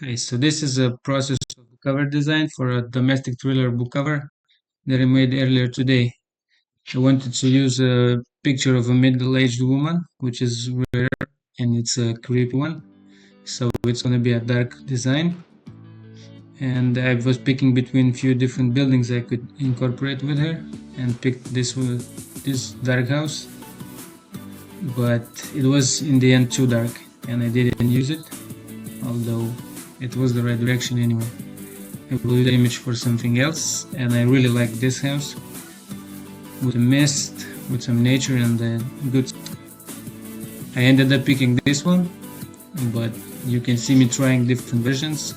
Okay, so this is a process of cover design for a domestic thriller book cover that I made earlier today. I wanted to use a picture of a middle-aged woman, which is rare and it's a creepy one. So it's gonna be a dark design. And I was picking between few different buildings I could incorporate with her and picked this dark house. But it was in the end too dark and I didn't use it, although it was the right direction anyway. I will use the image for something else, and I really like this house with a mist, with some nature and good. I ended up picking this one, but you can see me trying different versions.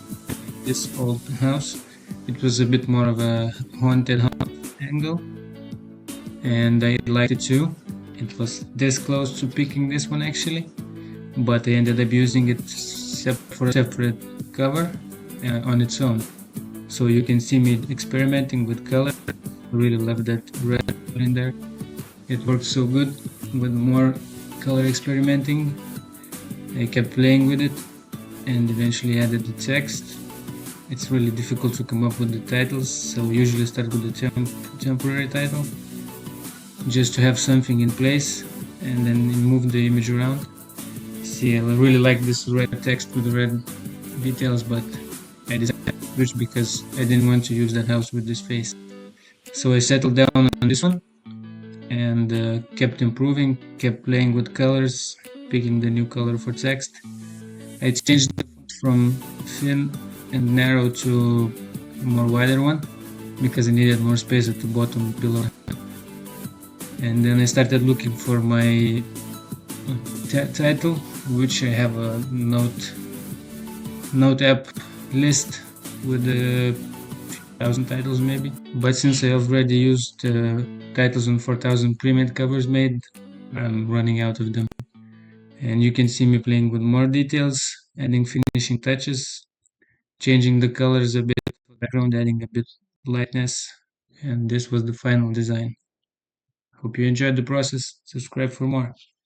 This old house, it was a bit more of a haunted house angle, and I liked it too. It was this close to picking this one actually, but I ended up using it for a separate cover on its own. So you can see me experimenting with color. I really love that red in there. It worked so good with more color experimenting. I kept playing with it and eventually added the text. It's really difficult to come up with the titles, so we usually start with the temporary title just to have something in place and then move the image around. See, I really like this red text with the red details, but I decided to switch because I didn't want to use that house with this face. So I settled down on this one and kept improving, kept playing with colors, picking the new color for text. I changed the font from thin and narrow to a more wider one because I needed more space at the bottom below. And then I started looking for my title, which I have a note app list with a 1,000 titles maybe. But since I already used titles on 4,000 premade covers made, I'm running out of them. And you can see me playing with more details, adding finishing touches, changing the colors a bit, background adding a bit lightness, and this was the final design. Hope you enjoyed the process. Subscribe for more.